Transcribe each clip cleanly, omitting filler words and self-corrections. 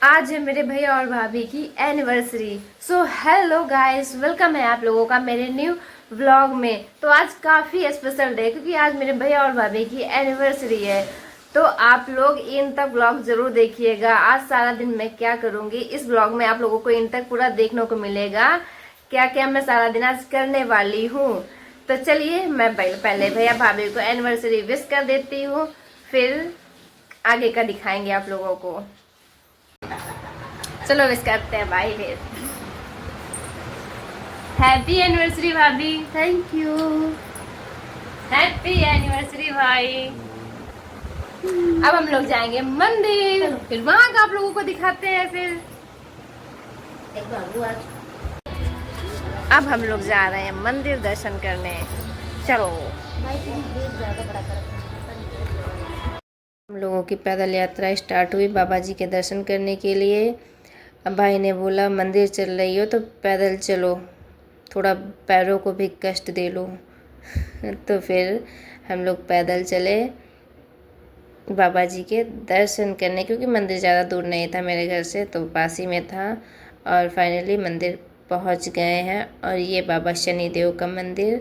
आज है मेरे भैया और भाभी की anniversary. So hello guys, welcome है आप लोगों का मेरे न्यू व्लॉग में। तो आज काफ़ी स्पेशल डे क्योंकि आज मेरे भैया और भाभी की एनिवर्सरी है। तो आप लोग इन तक व्लॉग जरूर देखिएगा। आज सारा दिन मैं क्या करूँगी इस व्लॉग में आप लोगों को इन तक पूरा देखने को मिलेगा, क्या क्या मैं सारा दिन आज करने वाली हूँ। तो चलिए मैं पहले भैया भाभी को एनिवर्सरी विश कर देती हूँ, फिर आगे का दिखाएंगे आप लोगों को। चलो विश करते हैं भाई फिर। हैप्पी एनिवर्सरी भाभी। Thank you. हैप्पी एनिवर्सरी भाई। अब हम लोग जाएंगे मंदिर, फिर वहां का आप लोगों को दिखाते हैं। फिर अब हम लोग जा रहे हैं मंदिर दर्शन करने। चलो। हम लोगों की पैदल यात्रा स्टार्ट हुई बाबा जी के दर्शन करने के लिए। अब भाई ने बोला मंदिर चल रही हो तो पैदल चलो, थोड़ा पैरों को भी कष्ट दे लो। तो फिर हम लोग पैदल चले बाबा जी के दर्शन करने, क्योंकि मंदिर ज़्यादा दूर नहीं था मेरे घर से, तो पास ही में था। और फाइनली मंदिर पहुंच गए हैं। और ये बाबा शनिदेव का मंदिर।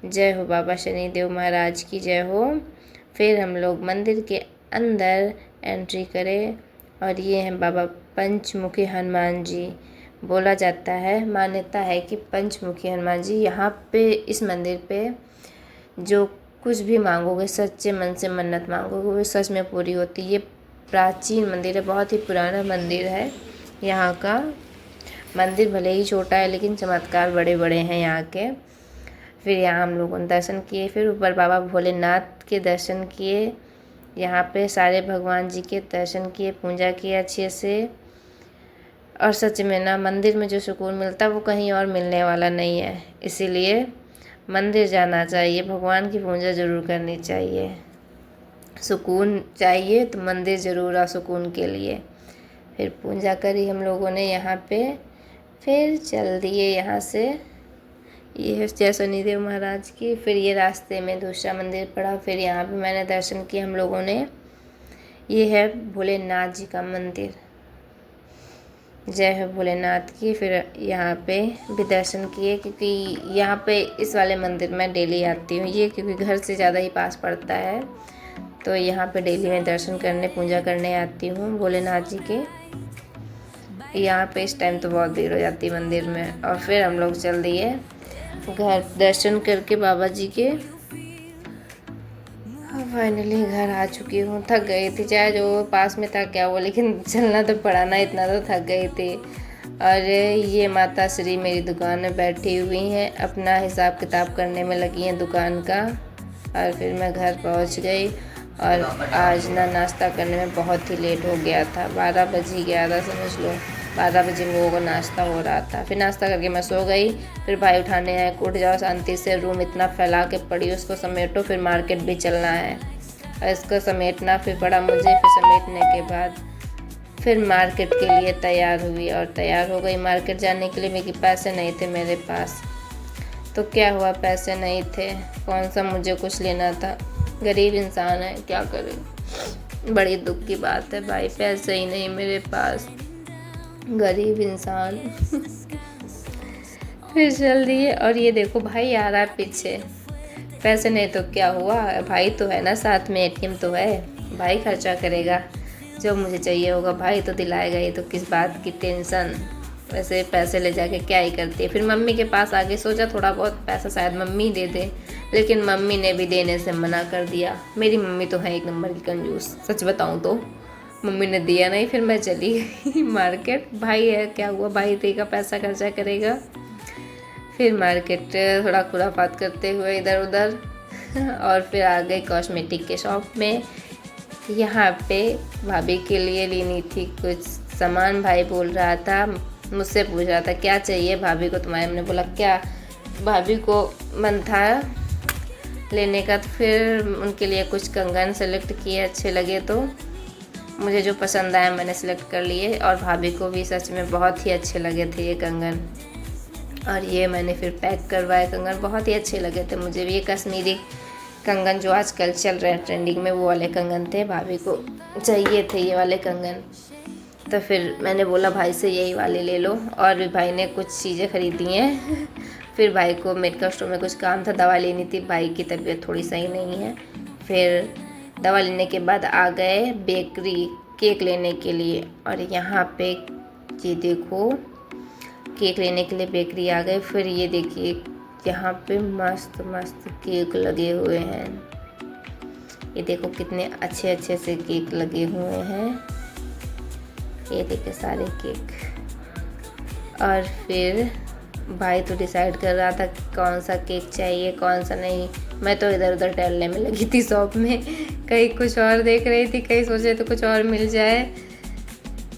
जय हो बाबा शनिदेव महाराज की जय हो। फिर हम लोग मंदिर के अंदर एंट्री करें और ये हैं बाबा पंचमुखी हनुमान जी। बोला जाता है, मान्यता है कि पंचमुखी हनुमान जी यहाँ पे इस मंदिर पे जो कुछ भी मांगोगे, सच्चे मन से मन्नत मांगोगे, वो सच में पूरी होती है। ये प्राचीन मंदिर है, बहुत ही पुराना मंदिर है। यहाँ का मंदिर भले ही छोटा है लेकिन चमत्कार बड़े बड़े हैं यहाँ के। फिर यहाँ हम लोगों ने दर्शन किए, फिर ऊपर बाबा भोलेनाथ के दर्शन किए। यहाँ पे सारे भगवान जी के दर्शन किए, पूजा किए अच्छे से। और सच में ना, मंदिर में जो सुकून मिलता है वो कहीं और मिलने वाला नहीं है। इसीलिए मंदिर जाना चाहिए, भगवान की पूजा ज़रूर करनी चाहिए। सुकून चाहिए तो मंदिर ज़रूर आओ सुकून के लिए। फिर पूजा करी हम लोगों ने यहाँ पे, फिर चल दिए यहाँ से। ये है जय शनिदेव महाराज की। फिर ये रास्ते में दूसरा मंदिर पड़ा, फिर यहाँ पे मैंने दर्शन किए हम लोगों ने। ये है भोलेनाथ जी का मंदिर। जय हो भोलेनाथ की। फिर यहाँ पे भी दर्शन किए, क्योंकि यहाँ पे इस वाले मंदिर में डेली आती हूँ, ये क्योंकि घर से ज़्यादा ही पास पड़ता है, तो यहाँ पे डेली मैं दर्शन करने पूजा करने आती हूँ भोलेनाथ जी के। यहाँ पे इस टाइम तो बहुत भीड़ हो जाती है मंदिर में। और फिर हम लोग चल दिए घर दर्शन करके बाबा जी के। फाइनली घर आ चुकी हूँ। थक गई थी, चाहे जो पास में था क्या वो, लेकिन चलना तो पड़ा ना, इतना तो थक गई थी। और ये माता श्री मेरी दुकान में बैठी हुई हैं, अपना हिसाब किताब करने में लगी हैं दुकान का। और फिर मैं घर पहुँच गई। और आज ना नाश्ता करने में बहुत ही लेट हो गया था, 12 बज ही गया था समझ लो। 12 बजे हम लोगों को नाश्ता हो रहा था। फिर नाश्ता करके मैं सो गई। फिर भाई उठाने आए, उठ जाओ शांति से, रूम इतना फैला के पड़ी, उसको समेटो, फिर मार्केट भी चलना है। और इसको समेटना फिर पड़ा मुझे। फिर समेटने के बाद फिर मार्केट के लिए तैयार हुई और तैयार हो गई मार्केट जाने के लिए। मेरे पैसे नहीं थे मेरे पास, तो क्या हुआ, पैसे नहीं थे, कौन सा मुझे कुछ लेना था। गरीब इंसान है, क्या करें, बड़ी दुख की बात है भाई, पैसे ही नहीं मेरे पास, गरीब इंसान। फिर चल दिए। और ये देखो भाई आ रहा है पीछे। पैसे नहीं तो क्या हुआ, भाई तो है ना साथ में, एटीएम तो है, भाई खर्चा करेगा, जो मुझे चाहिए होगा भाई तो दिलाएगा ही, तो किस बात की टेंशन। वैसे पैसे ले जाके क्या ही करती है। फिर मम्मी के पास आगे सोचा थोड़ा बहुत पैसा शायद मम्मी दे दे, लेकिन मम्मी ने भी देने से मना कर दिया। मेरी मम्मी तो है एक नंबर की कंजूस, सच बताऊँ तो। मम्मी ने दिया नहीं, फिर मैं चली गई मार्केट। भाई है, क्या हुआ, भाई देगा, पैसा खर्चा करेगा। फिर मार्केट थोड़ा खुराफात करते हुए इधर उधर। और फिर आ गई कॉस्मेटिक के शॉप में। यहाँ पे भाभी के लिए लेनी थी कुछ सामान। भाई बोल रहा था, मुझसे पूछ रहा था क्या चाहिए भाभी को तुम्हारे। मैंने बोला क्या, भाभी को मन था लेने का, तो फिर उनके लिए कुछ कंगन सेलेक्ट किए, अच्छे लगे तो मुझे जो पसंद आया मैंने सेलेक्ट कर लिए। और भाभी को भी सच में बहुत ही अच्छे लगे थे ये कंगन। और ये मैंने फिर पैक करवाए कंगन, बहुत ही अच्छे लगे थे मुझे भी। ये कश्मीरी कंगन जो आजकल चल रहे हैं ट्रेंडिंग में, वो वाले कंगन थे, भाभी को चाहिए थे ये वाले कंगन। तो फिर मैंने बोला भाई से यही वाले ले लो, और भी भाई ने कुछ चीज़ें ख़रीदी हैं। फिर भाई को मेडिकल स्टोर में कुछ काम था, दवा लेनी थी, भाई की तबीयत थोड़ी सही नहीं है। फिर दवा लेने के बाद आ गए बेकरी केक लेने के लिए, और यहाँ पे ये देखो केक लेने के लिए बेकरी आ गए। फिर ये देखिए यहाँ पे मस्त मस्त केक लगे हुए हैं, ये देखो कितने अच्छे अच्छे से केक लगे हुए हैं, ये देखिए सारे केक। और फिर भाई तो डिसाइड कर रहा था कि कौन सा केक चाहिए कौन सा नहीं। मैं तो इधर उधर टहलने में लगी थी शॉप में, कहीं कुछ और देख रही थी, कहीं सोचे तो कुछ और मिल जाए।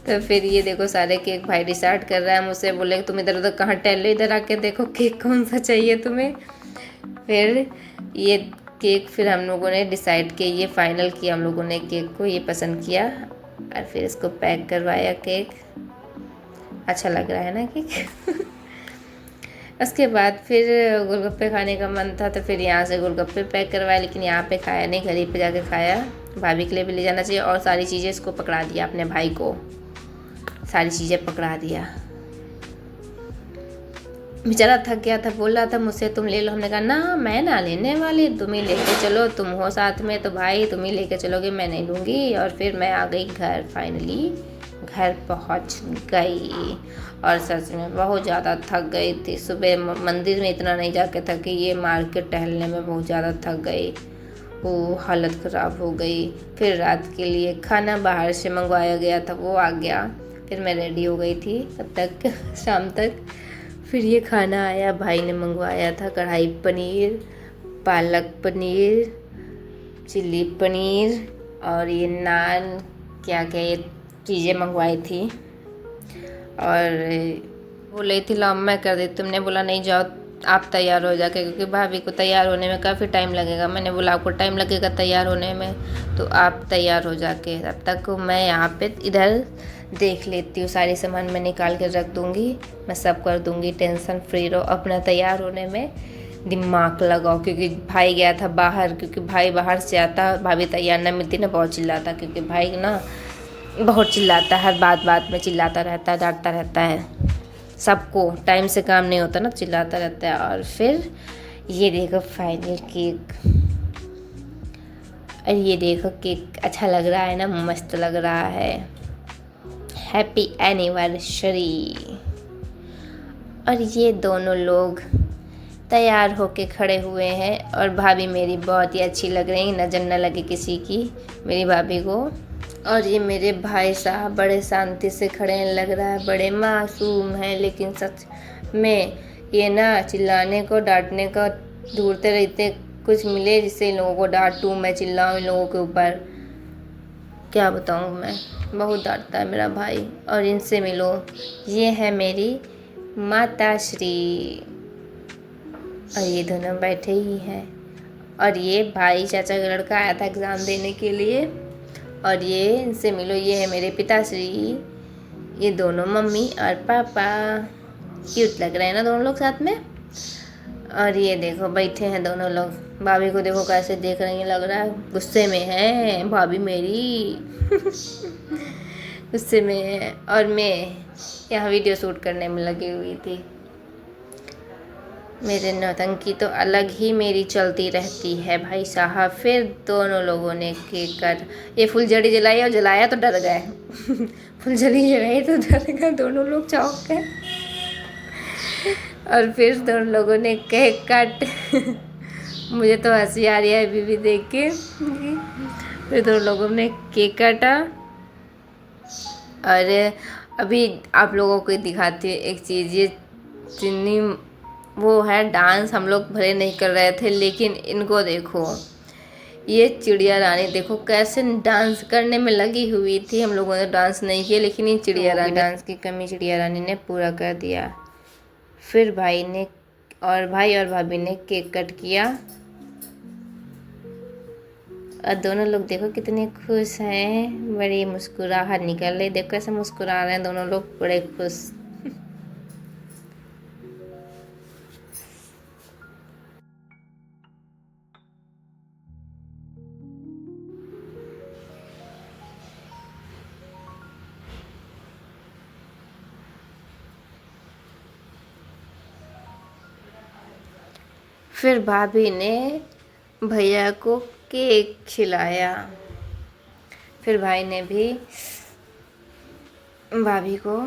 तो फिर ये देखो सारे केक भाई डिसाइड कर रहा है, मुझसे बोले तुम इधर उधर कहाँ टहल लो, इधर आके देखो केक कौन सा चाहिए तुम्हें। फिर ये केक फिर हम लोगों ने डिसाइड किया, ये फाइनल किया हम लोगों ने केक को, ये पसंद किया और फिर इसको पैक करवाया केक। अच्छा लग रहा है ना केक। उसके बाद फिर गोलगप्पे खाने का मन था, तो फिर यहाँ से गोलगप्पे पैक करवाए, लेकिन यहाँ पे खाया नहीं, घर ही पे जाके खाया। भाभी के लिए भी ले जाना चाहिए, और सारी चीज़ें इसको पकड़ा दिया, अपने भाई को सारी चीज़ें पकड़ा दिया। बेचारा थक गया था, बोल रहा था मुझसे तुम ले लो, हमने कहा ना मैं ना लेने वाली, तुम ही लेके चलो, तुम हो साथ में तो भाई तुम ही लेके चलोगे, मैं नहीं लूँगी। और फिर मैं आ गई घर, फाइनली घर पहुंच गई, और सच में बहुत ज़्यादा थक गई थी। सुबह मंदिर में इतना नहीं जाके थकी, ये मार्केट टहलने में बहुत ज़्यादा थक गई, वो हालत ख़राब हो गई। फिर रात के लिए खाना बाहर से मंगवाया गया था, वो आ गया, फिर मैं रेडी हो गई थी तब तक शाम तक। फिर ये खाना आया, भाई ने मंगवाया था कढ़ाई पनीर, पालक पनीर, चिल्ली पनीर, और ये नान, क्या क्या ये चीज़ें मंगवाई थी। और बोले थी ला मैं कर दी, तुमने बोला नहीं जाओ आप तैयार हो जाके, क्योंकि भाभी को तैयार होने में काफ़ी टाइम लगेगा। मैंने बोला आपको टाइम लगेगा तैयार होने में, तो आप तैयार हो जाके, तब तक मैं यहाँ पे इधर देख लेती हूँ, सारी सामान मैं निकाल कर रख दूँगी, मैं सब कर दूँगी, टेंशन फ्री रहो, अपना तैयार होने में दिमाग लगाओ। क्योंकि भाई गया था बाहर, क्योंकि भाई बाहर से आता, भाभी तैयार ना मिलती ना, बहुत चिल्लाता, क्योंकि भाई ना बहुत चिल्लाता है, हर बात बात में चिल्लाता रहता है, डांटता रहता है सबको, टाइम से काम नहीं होता ना, चिल्लाता रहता है। और फिर ये देखो फाइनल केक, और ये देखो केक अच्छा लग रहा है ना, मस्त लग रहा है, हैप्पी एनिवर्सरी। और ये दोनों लोग तैयार होके खड़े हुए हैं, और भाभी मेरी बहुत ही अच्छी लग रही, नज़र न लगे किसी की मेरी भाभी को। और ये मेरे भाई साहब बड़े शांति से खड़े हैं, लग रहा है बड़े मासूम हैं, लेकिन सच में ये ना चिल्लाने को डांटने को ढूंढते रहते, कुछ मिले जिससे इन लोगों को डांटूं, मैं चिल्लाऊं इन लोगों के ऊपर, क्या बताऊं मैं, बहुत डांटता है मेरा भाई। और इनसे मिलो, ये है मेरी माता श्री, और ये दोनों बैठे ही हैं। और ये भाई चाचा का लड़का आया था एग्ज़ाम देने के लिए, और ये इनसे मिलो, ये है मेरे पिताश्री, ये दोनों मम्मी और पापा, क्यूट लग रहे हैं ना दोनों लोग साथ में। और ये देखो बैठे हैं दोनों लोग, भाभी को देखो कैसे देख रही हैं, लग रहा है गुस्से में है भाभी मेरी। गुस्से में है, और मैं यहाँ वीडियो शूट करने में लगी हुई थी। मेरे नौटंकी तो अलग ही मेरी चलती रहती है भाई साहब। फिर दोनों लोगों ने केक काट, ये फुलझड़ी जलाई, और जलाया तो डर गए। फुलझड़ी जलाई तो डर गए दोनों लोग, चौंक गए। और फिर दोनों लोगों ने केक काट। मुझे तो हंसी आ रही है अभी भी देख के। फिर दोनों लोगों ने केक काटा, और अभी आप लोगों को दिखाती है एक चीज़, ये चिन्नी वो है डांस, हम लोग भले नहीं कर रहे थे, लेकिन इनको देखो, ये चिड़िया रानी देखो कैसे डांस करने में लगी हुई थी। हम लोगों ने डांस नहीं किया, लेकिन ये चिड़िया रानी डांस की कमी चिड़िया रानी ने पूरा कर दिया। फिर भाई और भाभी ने केक कट किया, और दोनों लोग देखो कितने खुश हैं, बड़ी मुस्कुराहट निकल रही, देखो कैसे मुस्कुरा रहे हैं दोनों लोग, बड़े खुश। फिर भाभी ने भैया को केक खिलाया। फिर भाई ने भी भाभी को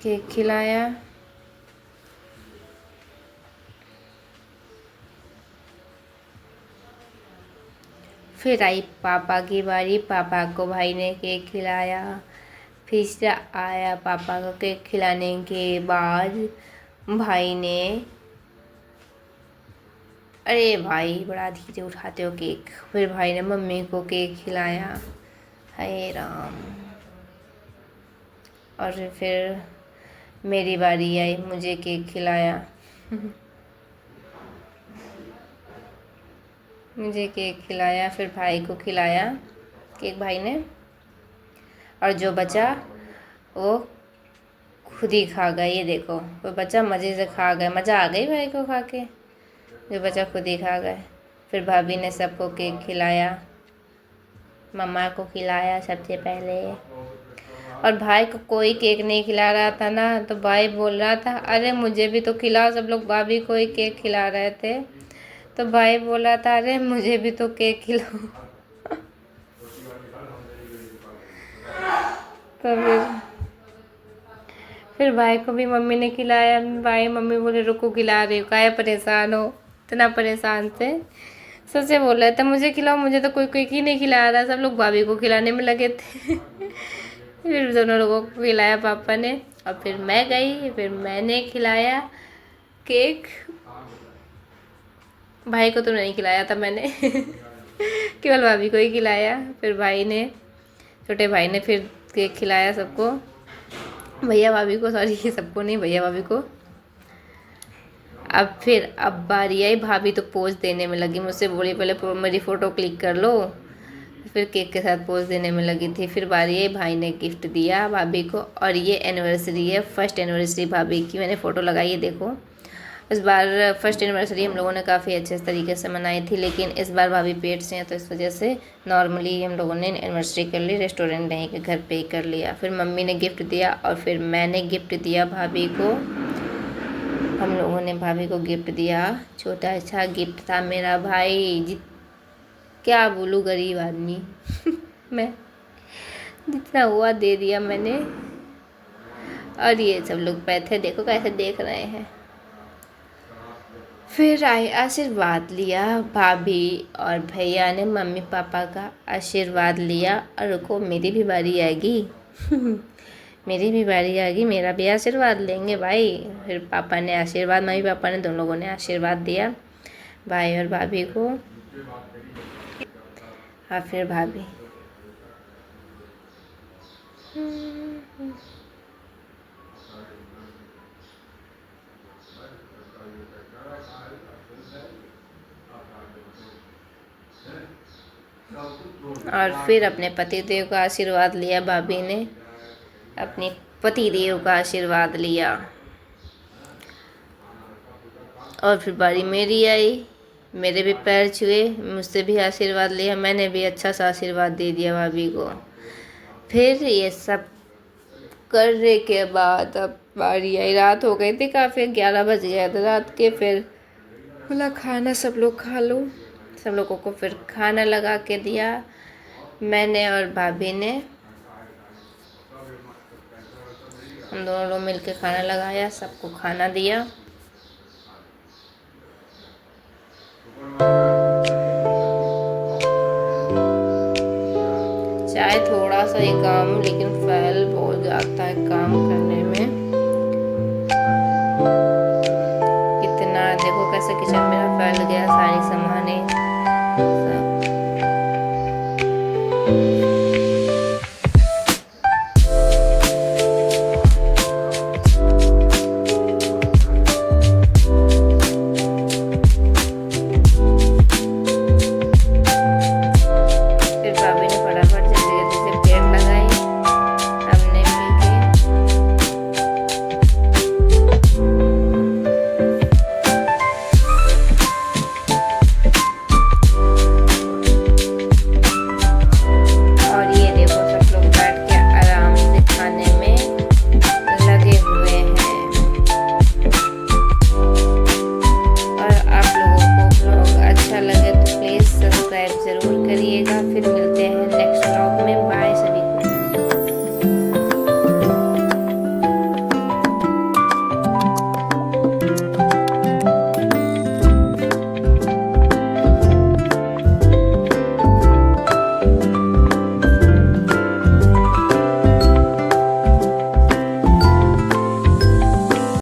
केक खिलाया। फिर आई पापा की बारी, पापा को भाई ने केक खिलाया। फिर से आया पापा को केक खिलाने के बाद भाई ने, अरे भाई बड़ा धीरे उठाते हो केक। फिर भाई ने मम्मी को केक खिलाया। हाय राम। और फिर मेरी बारी आई, मुझे केक खिलाया। मुझे केक खिलाया, फिर भाई को खिलाया केक भाई ने, और जो बचा वो खुद ही खा गए। ये देखो वो बच्चा मज़े से खा गए, मज़ा आ गई भाई को खा के। जो बच्चा खुद ही खा गए। फिर भाभी ने सबको केक खिलाया, मम्मा को खिलाया सबसे पहले। और भाई को कोई केक नहीं खिला रहा था ना, तो भाई बोल रहा था अरे मुझे भी तो खिलाओ। सब लोग भाभी को ही केक खिला रहे थे, तो भाई बोला था अरे मुझे भी तो केक खिलाओ। तो फिर भाई को भी मम्मी ने खिलाया। भाई मम्मी बोले रुको खिला रही हो, काहे परेशान हो, इतना परेशान थे। सच से बोल रहे थे मुझे खिलाओ, मुझे तो कोई केक ही नहीं खिला रहा। सब लोग भाभी को खिलाने में लगे थे। फिर दोनों लोगों को खिलाया पापा ने, और फिर मैं गई, फिर मैंने खिलाया केक। भाई को तो नहीं खिलाया था मैंने। केवल भाभी को ही खिलाया। फिर भाई ने, छोटे भाई ने फिर केक खिलाया सबको, भैया भाभी को, सॉरी सबको नहीं, भैया भाभी को। अब बारी आई, भाभी तो पोज देने में लगी। मुझसे बोली पहले मेरी फ़ोटो क्लिक कर लो, फिर केक के साथ पोज देने में लगी थी। फिर बारी आई, भाई ने गिफ्ट दिया भाभी को, और ये एनिवर्सरी है, फर्स्ट एनिवर्सरी भाभी की। मैंने फ़ोटो लगाई है देखो। इस बार फर्स्ट एनिवर्सरी हम लोगों ने काफ़ी अच्छे तरीके से मनाई थी, लेकिन इस बार भाभी पेट से हैं तो इस वजह से नॉर्मली हम लोगों ने एनिवर्सरी कर ली, रेस्टोरेंट नहीं के घर पे ही कर लिया। फिर मम्मी ने गिफ्ट दिया और फिर मैंने गिफ्ट दिया भाभी को। हम लोगों ने भाभी को गिफ्ट दिया, छोटा अच्छा गिफ्ट था। मेरा भाई क्या बोलूँ, गरीब आदमी। मैं जितना हुआ दे दिया मैंने। और ये सब लोग बैठे देखो कैसे देख रहे हैं। फिर आए, आशीर्वाद लिया भाभी और भैया ने, मम्मी पापा का आशीर्वाद लिया। और रुको मेरी भी बारी आएगी। मेरी भी बारी आएगी, मेरा भी आशीर्वाद लेंगे भाई। फिर पापा ने आशीर्वाद, मम्मी पापा ने दोनों लोगों ने आशीर्वाद दिया भाई और भाभी को। और फिर भाभी और फिर अपने पतिदेव का आशीर्वाद लिया भाभी ने, अपने पतिदेव का आशीर्वाद लिया। और फिर बारी मेरी आई, मेरे भी पैर छुए, मुझसे भी आशीर्वाद लिया। मैंने भी अच्छा सा आशीर्वाद दे दिया भाभी को। फिर ये सब करने के बाद अब बारी आई, रात हो गई थी काफ़ी, 11 बज गया था रात के। फिर बोला खाना सब लोग खा लो। सब लोगों को फिर खाना लगा के दिया मैंने और भाभी ने। हम दोनों लोग मिलके खाना लगाया, सबको खाना दिया। चाहे थोड़ा सा ही काम, लेकिन फैल बहुत जाता है काम करने में। इतना देखो कैसे किचन मेरा फैल गया, सारी सामानें